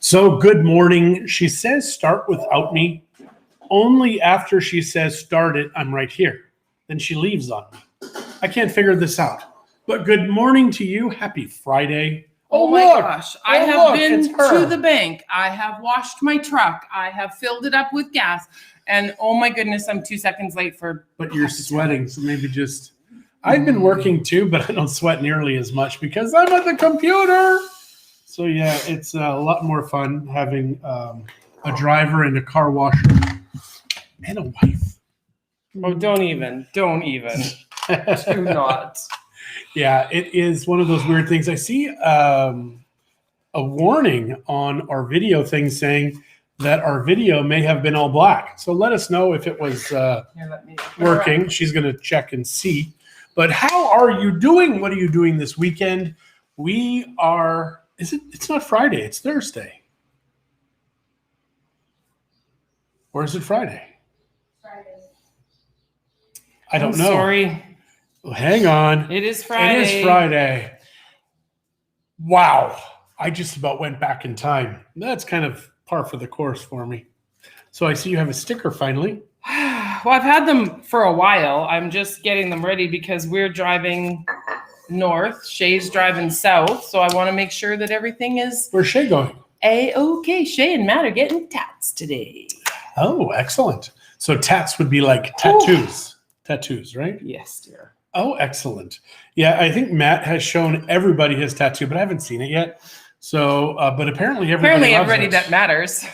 So good morning. She says start without me. Only after she says start it, I'm right here. Then she leaves on me. I can't figure this out. But good morning to you. Happy Friday. Oh my gosh. I have been to the bank. I have washed my truck. I have filled it up with gas. And oh my goodness, I'm 2 seconds late for. But you're sweating, so maybe just. I've been working too, but I don't sweat nearly as much because I'm at the computer. So yeah, it's a lot more fun having a driver and a car washer and a wife. Oh, don't even. Do not. Yeah, it is one of those weird things. I see a warning on our video thing saying that our video may have been all black. So let us know if it was working. She's going to check and see. But how are you doing? What are you doing this weekend? We are, it's not Friday, it's Thursday. Or is it Friday? Friday. I don't know. Sorry. Hang on. It is Friday. It is Friday. Wow. I just about went back in time. That's kind of par for the course for me. So I see you have a sticker finally. Well, I've had them for a while. I'm just getting them ready because we're driving north. Shay's driving south. So I want to make sure that everything is... Where's Shay going? A-okay. Shay and Matt are getting tats today. Oh, excellent. So tats would be like tattoos. Tattoos, right? Yes, dear. Oh, excellent. Yeah, I think Matt has shown everybody his tattoo, but I haven't seen it yet. So, but apparently everybody that matters.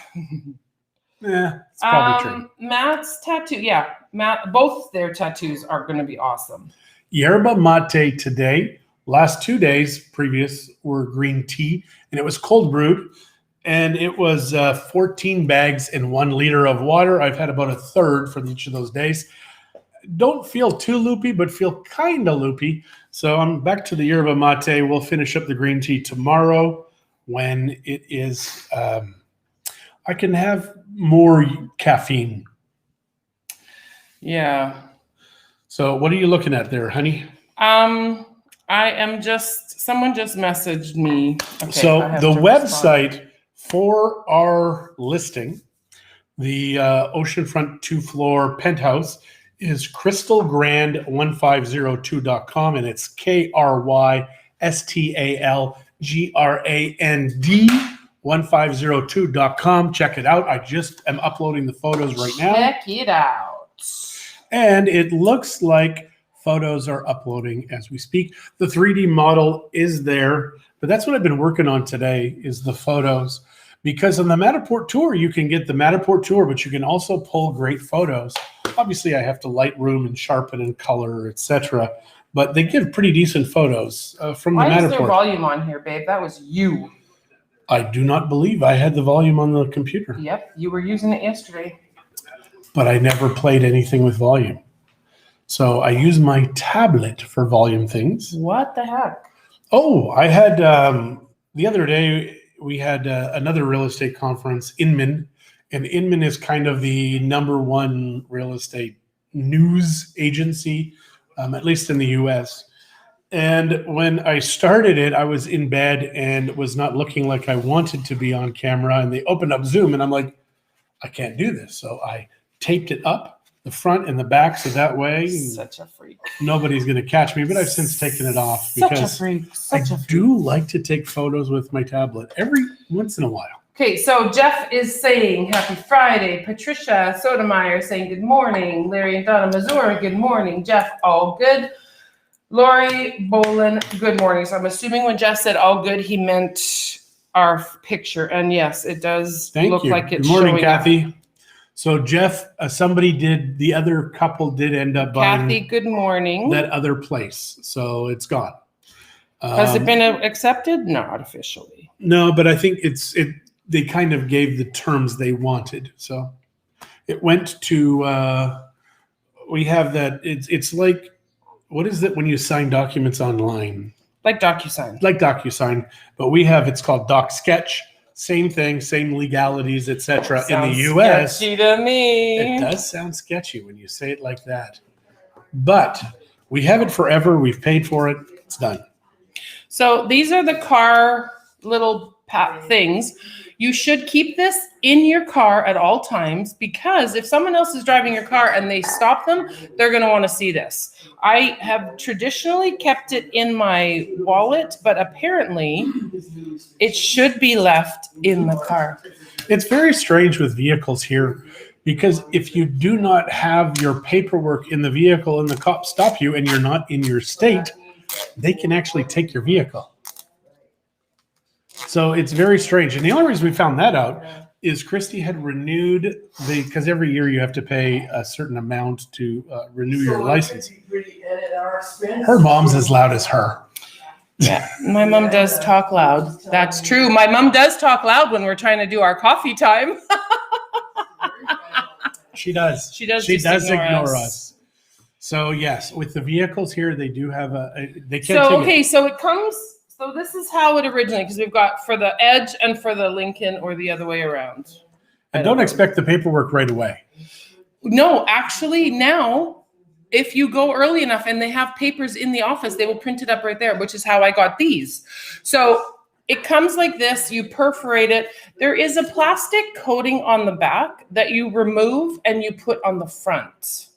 Yeah, it's probably true. Matt's tattoo, yeah. Matt, both their tattoos are going to be awesome. Yerba mate today. Last 2 days previous were green tea, and it was cold brewed, and it was 14 bags and 1 liter of water. I've had about a third for each of those days. Don't feel too loopy, but feel kind of loopy. So I'm back to the yerba mate. We'll finish up the green tea tomorrow when it is, I can have more caffeine. Yeah. So what are you looking at there, honey? I am someone just messaged me. Okay, so the website for our listing, the oceanfront 2-floor penthouse, is crystalgrand1502.com, and it's KRYSTALGRAND 1502.com. Check it out. I just am uploading the photos right now. Check it out. And it looks like photos are uploading as we speak. The 3D model is there, but that's what I've been working on today is the photos. Because on the Matterport tour, you can get the Matterport tour, but you can also pull great photos. Obviously, I have to Lightroom and sharpen and color, etc. But they give pretty decent photos from the Matterport. Why is there volume on here, babe? That was you. I do not believe I had the volume on the computer. Yep, you were using it yesterday. But I never played anything with volume. So I use my tablet for volume things. What the heck? Oh, I had the other day, we had another real estate conference, Inman. And Inman is kind of the #1 real estate news agency, at least in the U.S. And when I started it, I was in bed and was not looking like I wanted to be on camera. And they opened up Zoom, and I'm like, I can't do this. So I taped it up, the front and the back, so that way such a freak. Nobody's going to catch me. But I've since taken it off because I do like to take photos with my tablet every once in a while. Okay, so Jeff is saying happy Friday. Patricia Sotomayor saying good morning. Larry and Donna Missouri, good morning. Jeff, all good. Lori Bolin, good morning. So I'm assuming when Jeff said all good, he meant our picture. And yes, it does look like it's showing. Good morning, Kathy. Up. So Jeff, the other couple did end up buying. Kathy, good morning. That other place. So it's gone. Has it been accepted? Not officially. No, but I think they kind of gave the terms they wanted. So it went to, we have that, it's like, what is it when you sign documents online? Like DocuSign. Like DocuSign, but it's called DocSketch. Same thing, same legalities, etc. In the U.S., sketchy to me. It does sound sketchy when you say it like that. But we have it forever. We've paid for it. It's done. So these are the car little things. You should keep this in your car at all times, because if someone else is driving your car and they stop them, they're going to want to see this. I have traditionally kept it in my wallet, but apparently it should be left in the car. It's very strange with vehicles here, because if you do not have your paperwork in the vehicle and the cops stop you and you're not in your state, they can actually take your vehicle. So it's very strange. And the only reason we found that out is Christie had renewed because every year you have to pay a certain amount to renew your license. Her mom's as loud as her. Yeah, my mom does talk loud. That's true. My mom does talk loud when we're trying to do our coffee time. She does. She does ignore us. So yes, with the vehicles here, they do have they can't. So okay, so it comes. So this is how it originated, because we've got for the Edge and for the Lincoln, or the other way around. And don't expect the paperwork right away. No, actually now, if you go early enough and they have papers in the office, they will print it up right there, which is how I got these. So it comes like this, you perforate it. There is a plastic coating on the back that you remove and you put on the front.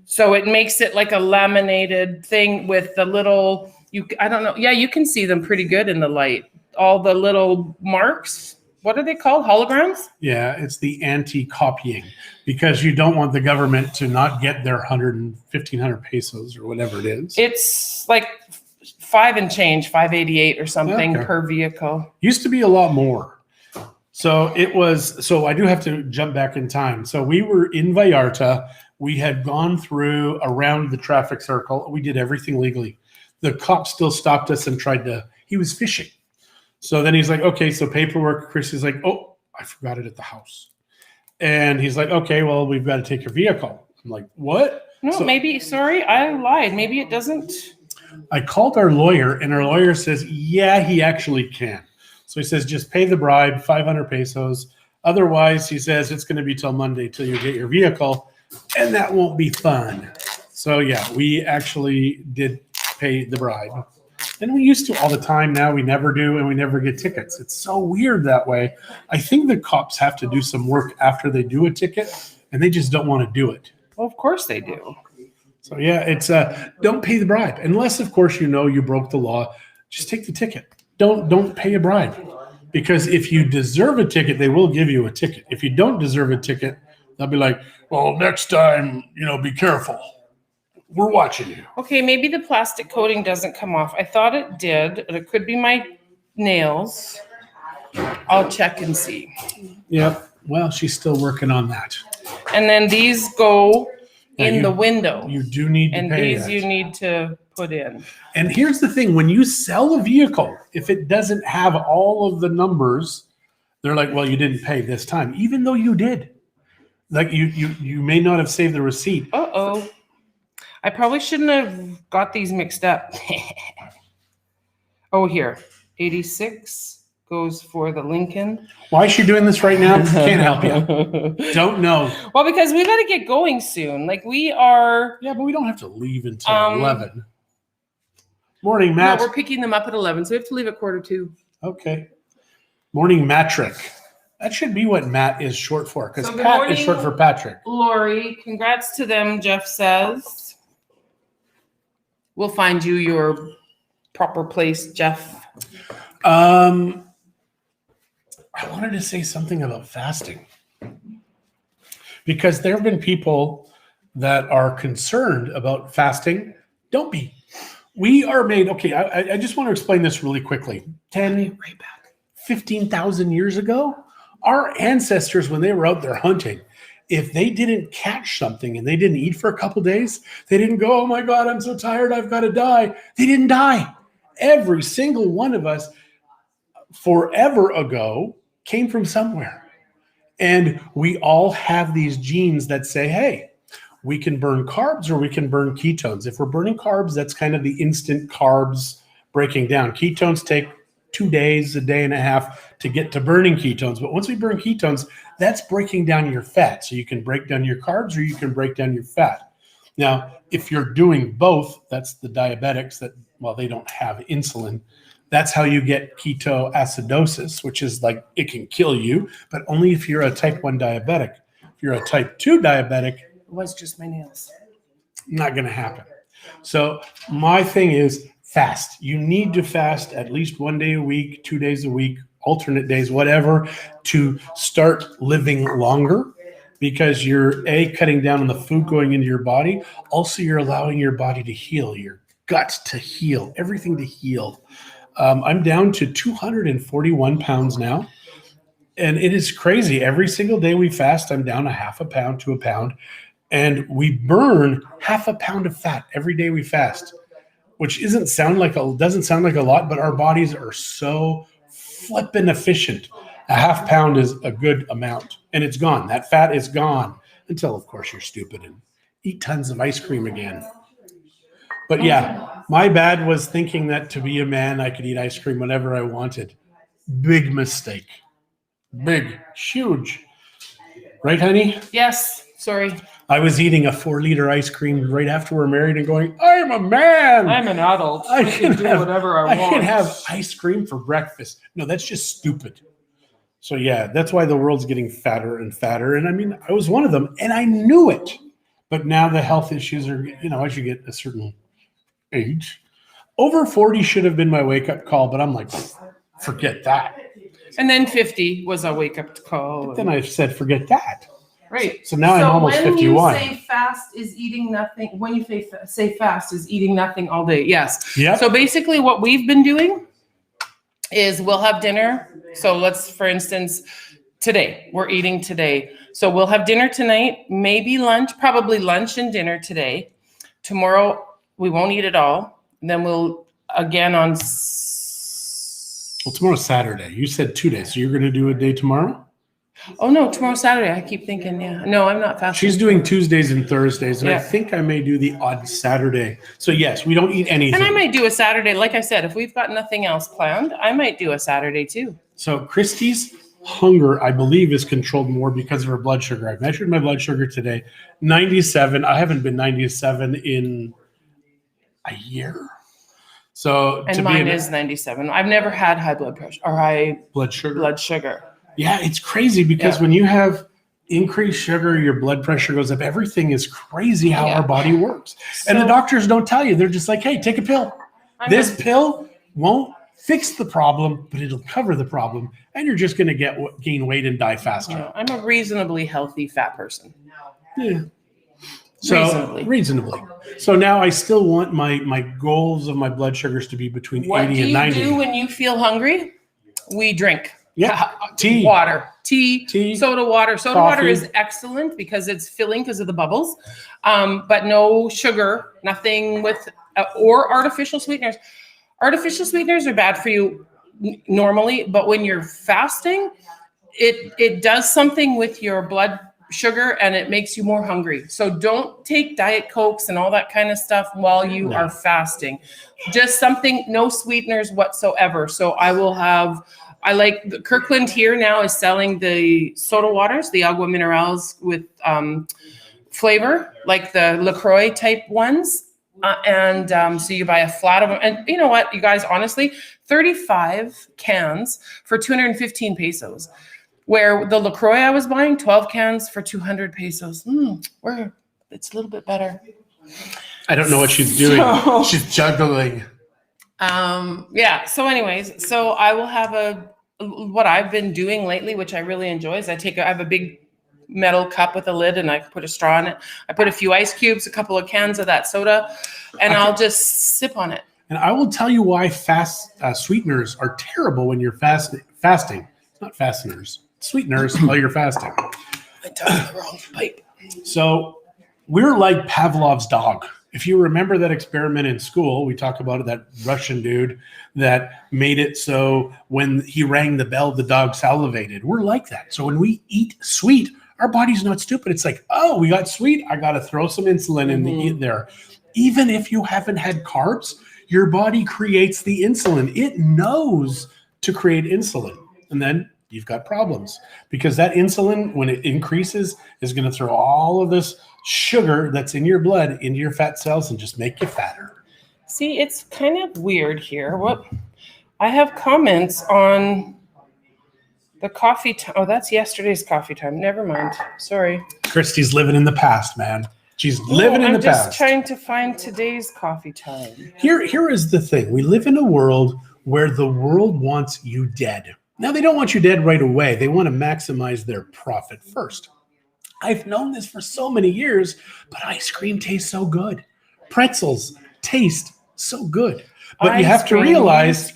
So it makes it like a laminated thing with the little, I don't know. Yeah, you can see them pretty good in the light. All the little marks. What are they called? Holograms? Yeah, it's the anti-copying, because you don't want the government to not get their 1,500 pesos or whatever it is. It's like 5 and change, 588 or something per vehicle. Used to be a lot more. So I do have to jump back in time. So we were in Vallarta. We had gone through around the traffic circle. We did everything legally. The cop still stopped us and he was fishing. So then he's like, okay, so paperwork. Chris is like, oh, I forgot it at the house. And he's like, okay, well, we've got to take your vehicle. I'm like, what? No, sorry, I lied. Maybe it doesn't. I called our lawyer, and our lawyer says, yeah, he actually can. So he says, just pay the bribe, 500 pesos. Otherwise, he says, it's going to be till Monday till you get your vehicle, and that won't be fun. So yeah, we actually did pay the bribe. And we used to all the time. Now we never do, and we never get tickets. It's so weird that way. I think the cops have to do some work after they do a ticket, and they just don't want to do it. Well, of course they do. So yeah, it's don't pay the bribe unless, of course, you broke the law. Just take the ticket. Don't pay a bribe, because if you deserve a ticket, they will give you a ticket. If you don't deserve a ticket, they'll be like, well, next time, be careful. We're watching you. Okay, maybe the plastic coating doesn't come off. I thought it did. It could be my nails. I'll check and see. Yep. Well, she's still working on that. And then these go in the window. You do need to pay. And these you need to put in. And here's the thing. When you sell a vehicle, if it doesn't have all of the numbers, they're like, well, you didn't pay this time, even though you did. Like you may not have saved the receipt. Uh-oh. I probably shouldn't have got these mixed up. Oh, here. 86 goes for the Lincoln. Why is she doing this right now? Can't help you. Don't know. Well, because we got to get going soon. Like we are. Yeah, but we don't have to leave until 11. Morning, Matt. No, we're picking them up at 11, so we have to leave at 1:45. Okay. Morning, Matrick. That should be what Matt is short for, because Pat is short for Patrick. Lori, congrats to them, Jeff says. We'll find you your proper place, Jeff. I wanted to say something about fasting, because there have been people that are concerned about fasting. Don't be. We are made. Okay, I just want to explain this really quickly. 15,000 years ago, our ancestors, when they were out there hunting, if they didn't catch something and they didn't eat for a couple days, they didn't go, oh my God, I'm so tired, I've got to die. They didn't die. Every single one of us forever ago came from somewhere. And we all have these genes that say, hey, we can burn carbs or we can burn ketones. If we're burning carbs, that's kind of the instant carbs breaking down. Ketones take 2 days, a day and a half to get to burning ketones. But once we burn ketones, that's breaking down your fat. So you can break down your carbs or you can break down your fat. Now, if you're doing both, that's the diabetics that, well, they don't have insulin. That's how you get ketoacidosis, which is like it can kill you, but only if you're a type 1 diabetic. If you're a type 2 diabetic, It was just my nails. not going to happen. So my thing is fast. You need to fast at least 1 day a week, 2 days a week, alternate days, whatever, to start living longer, because you're cutting down on the food going into your body. Also, you're allowing your body to heal, your gut to heal, everything to heal. I'm down to 241 pounds now. And it is crazy. Every single day we fast, I'm down a half a pound to a pound. And we burn half a pound of fat every day we fast, which doesn't sound like a lot, but our bodies are so flippin' efficient. A half pound is a good amount, and it's gone. That fat is gone until, of course, you're stupid and eat tons of ice cream again. But yeah, my bad was thinking that to be a man, I could eat ice cream whenever I wanted. Big mistake. Big, huge. Right, honey? Yes. Sorry. I was eating a 4-liter ice cream right after we're married and going, I'm a man. I'm an adult. I can do whatever I want. I can have ice cream for breakfast. No, that's just stupid. So yeah, that's why the world's getting fatter and fatter. And I mean, I was one of them and I knew it. But now the health issues are, as you get a certain age. Over 40 should have been my wake-up call, but I'm like, forget that. And then 50 was a wake-up call. Then I said, forget that. Right. So now I'm almost 51. When you say fast is eating nothing, when you say fast is eating nothing all day, yes. Yep. So basically what we've been doing is we'll have dinner. So let's, for instance, today, we're eating today. So we'll have dinner tonight, maybe lunch, probably lunch and dinner today. Tomorrow, we won't eat at all. And then we'll, again on... Well, tomorrow's Saturday. You said 2 days. So you're going to do a day tomorrow? Oh, no, tomorrow's Saturday. I keep thinking, yeah. No, I'm not fasting. She's doing Tuesdays and Thursdays, and Yeah. I think I may do the odd Saturday. So yes, we don't eat anything. And I might do a Saturday. Like I said, if we've got nothing else planned, I might do a Saturday too. So Christie's hunger, I believe, is controlled more because of her blood sugar. I measured my blood sugar today, 97. I haven't been 97 in a year. So And mine is 97. I've never had high blood pressure or high blood sugar. blood sugar. Yeah, it's crazy because Yeah. when you have increased sugar, your blood pressure goes up. Everything is crazy how Yeah. our body works. And the So- doctors don't tell you. They're just like, hey, take a pill. This pill won't fix the problem, but it'll cover the problem. And you're just going to gain weight and die faster. I'm a reasonably healthy fat person. Yeah. So reasonably. So now I still want my goals of my blood sugars to be between What 80 do and you 90. do when you feel hungry? We drink. Yeah. Tea. Water. Tea, soda water. Soda water Coffee. is excellent because it's filling because of the bubbles, but no sugar, nothing with, or artificial sweeteners. Artificial sweeteners are bad for you normally, but when you're fasting, it does something with your blood sugar and it makes you more hungry. So don't take Diet Cokes and all that kind of stuff while you are fasting. Just something, no sweeteners whatsoever. So I like Kirkland here now is selling the soda waters, the agua minerals with flavor, like the LaCroix type ones. So you buy a flat of them. And you know what, you guys, honestly, 35 cans for 215 pesos. Where the LaCroix I was buying, 12 cans for 200 pesos. It's a little bit better. I don't know what she's doing. So- She's juggling. Yeah. So anyways, so I will have what I've been doing lately, which I really enjoy, is I have a big metal cup with a lid and I put a straw in it. I put a few ice cubes, a couple of cans of that soda, and I'll just sip on it. And I will tell you why sweeteners are terrible when you're fasting. It's not fasteners. Sweeteners while you're fasting. I touched the wrong pipe. So we're like Pavlov's dog. If you remember that experiment in school, we talk about it, that Russian dude that made it so when he rang the bell, the dog salivated. We're like that. So when we eat sweet, our body's not stupid. It's like, oh, we got sweet. I got to throw some insulin in there. Even if you haven't had carbs, your body creates the insulin. It knows to create insulin. And then you've got problems because that insulin, when it increases, is going to throw all of this sugar that's in your blood into your fat cells and just make you fatter. See, it's kind of weird here. I have comments on the coffee time. Oh, that's yesterday's coffee time. Never mind. Sorry. Christie's living in the past, man. She's living in the I'm just past. trying to find today's coffee time. Here is the thing. We live in a world where the world wants you dead. Now, they don't want you dead right away. They want to maximize their profit first. I've known this for so many years, but ice cream tastes so good. Pretzels taste so good. But you have to realize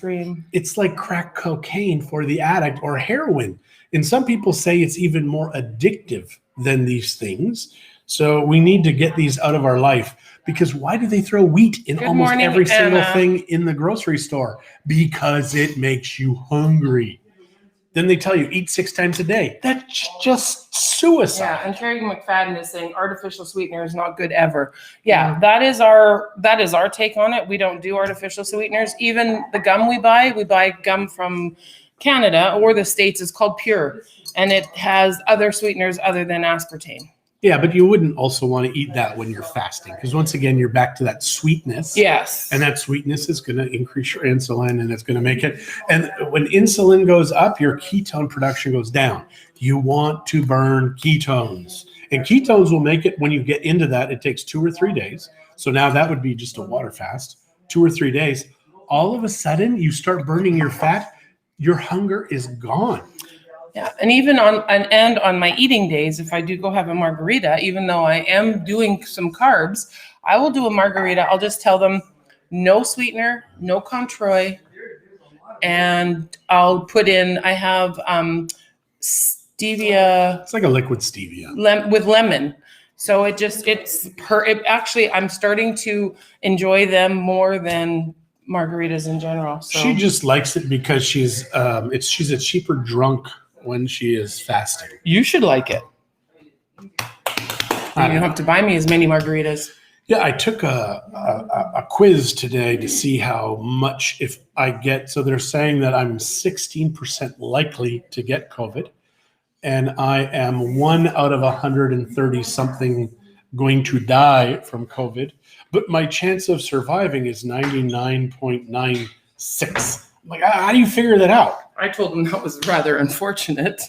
it's like crack cocaine for the addict or heroin. And some people say it's even more addictive than these things. So we need to get these out of our life, because why do they throw wheat in almost every single thing in the grocery store? Because it makes you hungry. Then they tell you eat 6 times a day. That's just suicide. Yeah, and Terry McFadden is saying artificial sweetener is not good ever. Yeah, that is our take on it. We don't do artificial sweeteners. Even the gum we buy gum from Canada or the States. Is called Pure, and it has other sweeteners other than aspartame. Yeah, but you wouldn't also want to eat that when you're fasting, because once again, you're back to that sweetness. Yes. And that sweetness is going to increase your insulin, and it's going to make it. And when insulin goes up, your ketone production goes down. You want to burn ketones. And ketones will make it, when you get into that, it takes 2 or 3 days. So now that would be just a water fast, 2 or 3 days. All of a sudden, you start burning your fat. Your hunger is gone. Yeah, and even on my eating days, if I do go have a margarita, even though I am doing some carbs, I will do a margarita. I'll just tell them no sweetener, no Contreau, and I'll put in. I have stevia. It's like a liquid stevia with lemon. So actually, I'm starting to enjoy them more than margaritas in general. So. She just likes it because she's a cheaper drunk when she is fasting. You should like it. You don't have to buy me as many margaritas. Yeah, I took a quiz today to see how much if I get. So they're saying that I'm 16% likely to get COVID, and I am 1 out of 130 something going to die from COVID. But my chance of surviving is 99.96. I'm like, how do you figure that out? I told him that was rather unfortunate.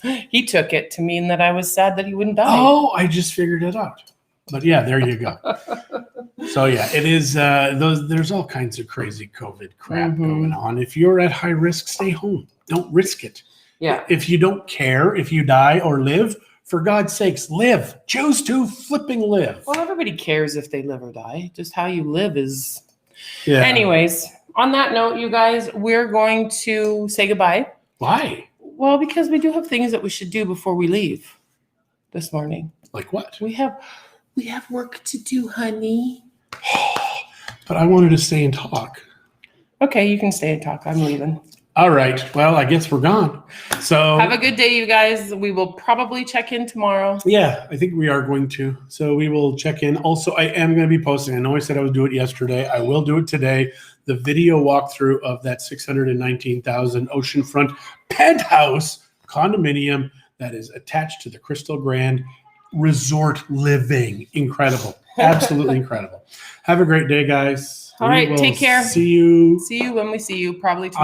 He took it to mean that I was sad that he wouldn't die. Oh, I just figured it out. But yeah, there you go. So yeah, it is. There's all kinds of crazy COVID crap going on. If you're at high risk, stay home. Don't risk it. Yeah. If you don't care if you die or live, for God's sakes, live. Choose to flipping live. Well, everybody cares if they live or die. Just how you live is. Yeah. Anyways, on that note, you guys, we're going to say goodbye. Why? Well, because we do have things that we should do before we leave this morning. Like what? We have work to do, honey. But I wanted to stay and talk. Okay, you can stay and talk. I'm leaving. All right. Well, I guess we're gone. So have a good day, you guys. We will probably check in tomorrow. Yeah, I think we are going to. So we will check in. Also, I am going to be posting. I know I said I would do it yesterday. I will do it today. The video walkthrough of that 619,000 oceanfront penthouse condominium that is attached to the Crystal Grand Resort living. Incredible. Absolutely incredible. Have a great day, guys. All right. Take care. See you when we see you, probably tomorrow.